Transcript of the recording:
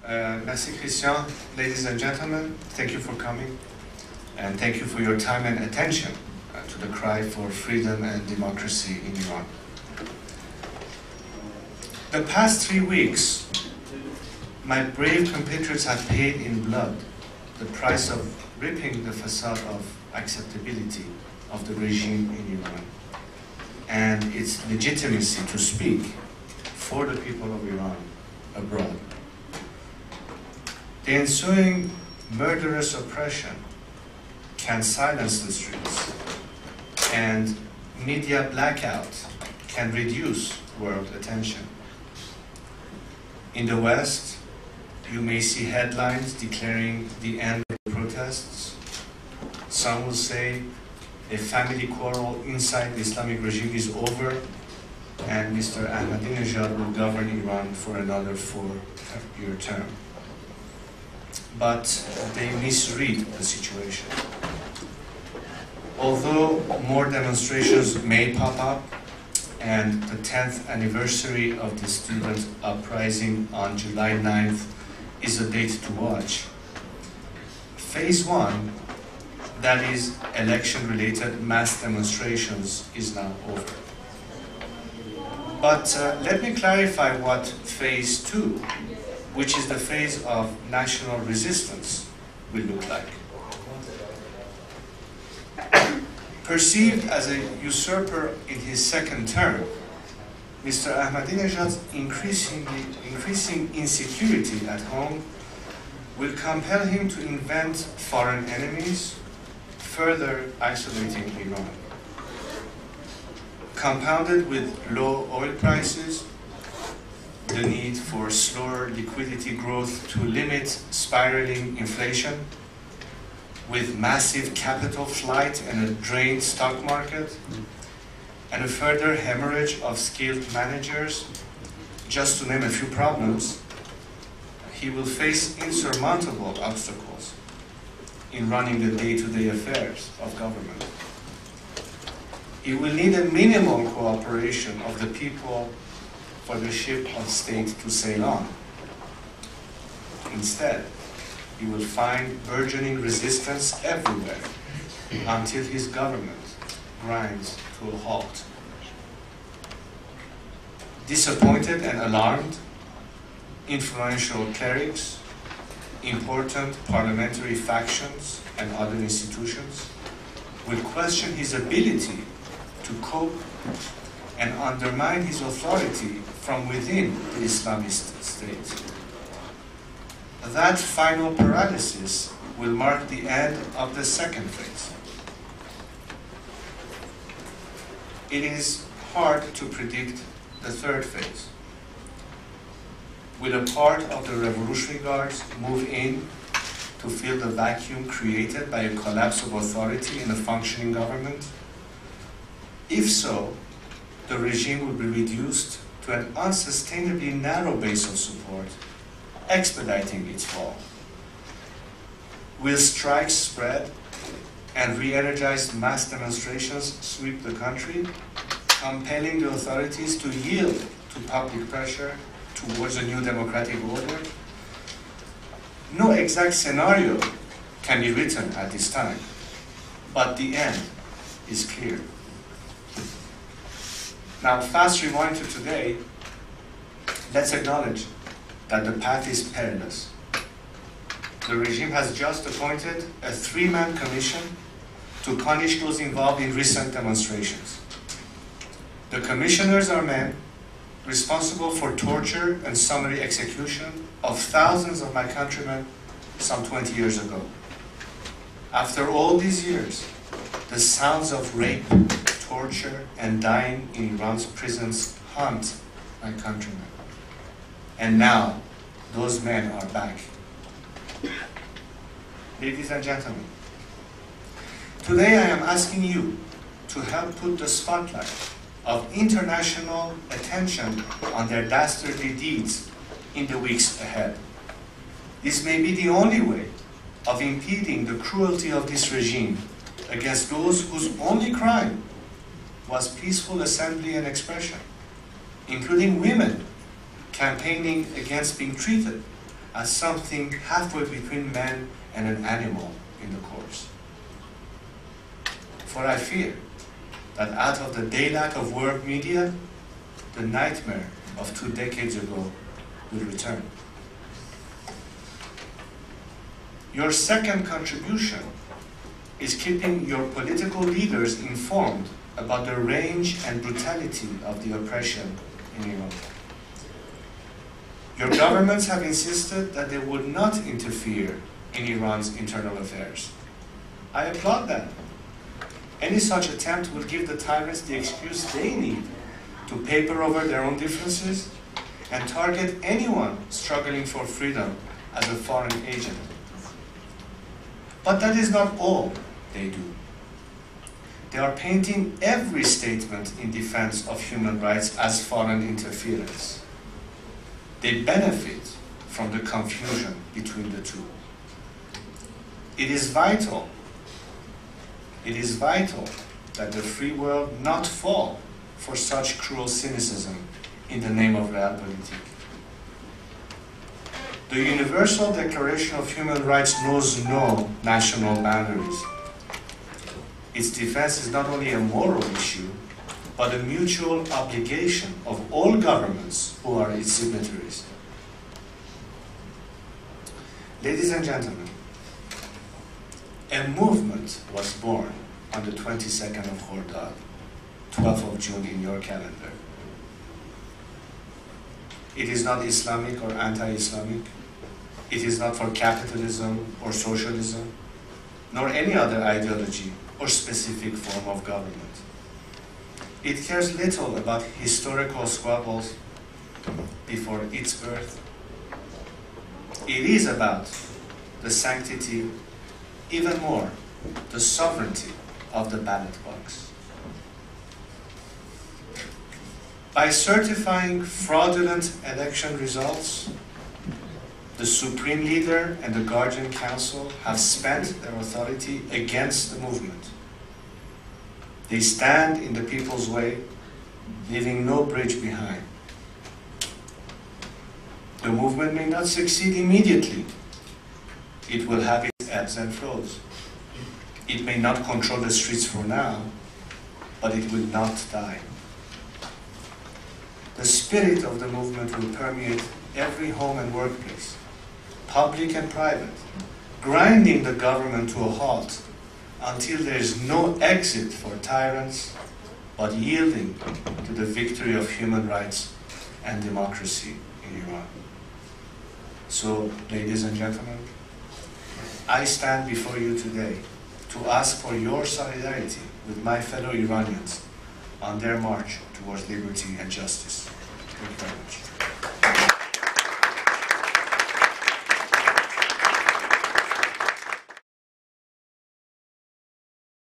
Merci Christian, ladies and gentlemen, thank you for coming, and thank you for your time and attention to the cry for freedom and democracy in Iran. The past 3 weeks, my brave compatriots have paid in blood the price of ripping the facade of acceptability of the regime in Iran and its legitimacy to speak for the people of Iran abroad. The ensuing murderous oppression can silence the streets, and media blackout can reduce world attention. In the West, you may see headlines declaring the end of the protests. Some will say a family quarrel inside the Islamic regime is over and Mr. Ahmadinejad will govern Iran for another 4-year term. But they misread the situation. Although more demonstrations may pop up, and the 10th anniversary of the student uprising on July 9th is a date to watch, phase 1, that is election-related mass demonstrations, is now over. But let me clarify what phase 2, which is the phase of national resistance, will look like. Perceived as a usurper in his second term, Mr. Ahmadinejad's increasing insecurity at home will compel him to invent foreign enemies, further isolating Iran. Compounded with low oil prices, the need for slower liquidity growth to limit spiraling inflation, with massive capital flight and a drained stock market, and a further hemorrhage of skilled managers, just to name a few problems, he will face insurmountable obstacles in running the day-to-day affairs of government. He will need a minimum cooperation of the people for the ship of state to sail on. Instead, he will find burgeoning resistance everywhere until his government grinds to a halt. Disappointed and alarmed, influential clerics, important parliamentary factions, and other institutions will question his ability to cope and undermine his authority from within the Islamist state. That final paralysis will mark the end of the second phase. It is hard to predict the third phase. Will a part of the Revolutionary Guards move in to fill the vacuum created by a collapse of authority in a functioning government? If so, the regime will be reduced to an unsustainably narrow base of support, expediting its fall. Will strikes spread and re-energized mass demonstrations sweep the country, compelling the authorities to yield to public pressure towards a new democratic order? No exact scenario can be written at this time, but the end is clear. Now, fast rewind to today, let's acknowledge that the path is perilous. The regime has just appointed a 3-man commission to punish those involved in recent demonstrations. The commissioners are men responsible for torture and summary execution of thousands of my countrymen some 20 years ago. After all these years, the sounds of rape, torture, and dying in Iran's prisons haunt my countrymen. And now, those men are back. Ladies and gentlemen, today I am asking you to help put the spotlight of international attention on their dastardly deeds in the weeks ahead. This may be the only way of impeding the cruelty of this regime against those whose only crime was peaceful assembly and expression, including women campaigning against being treated as something halfway between man and an animal in the course. For I fear that out of the daylight of world media, the nightmare of 2 decades ago will return. Your second contribution is keeping your political leaders informed about the range and brutality of the oppression in Iran. Your governments have insisted that they would not interfere in Iran's internal affairs. I applaud that. Any such attempt will give the tyrants the excuse they need to paper over their own differences and target anyone struggling for freedom as a foreign agent. But that is not all they do. They are painting every statement in defense of human rights as foreign interference. They benefit from the confusion between the two. It is vital that the free world not fall for such cruel cynicism in the name of realpolitik. The Universal Declaration of Human Rights knows no national boundaries. Its defense is not only a moral issue, but a mutual obligation of all governments who are its signatories. Ladies and gentlemen, a movement was born on the 22nd of Khordad, 12th of June in your calendar. It is not Islamic or anti-Islamic. It is not for capitalism or socialism, nor any other ideology or specific form of government. It cares little about historical squabbles before its birth. It is about the sanctity, even more, the sovereignty of the ballot box. By certifying fraudulent election results, the Supreme Leader and the Guardian Council have spent their authority against the movement. They stand in the people's way, leaving no bridge behind. The movement may not succeed immediately. It will have its ebbs and flows. It may not control the streets for now, but it will not die. The spirit of the movement will permeate every home and workplace, public and private, grinding the government to a halt until there is no exit for tyrants, but yielding to the victory of human rights and democracy in Iran. So, ladies and gentlemen, I stand before you today to ask for your solidarity with my fellow Iranians on their march towards liberty and justice. Thank you very much.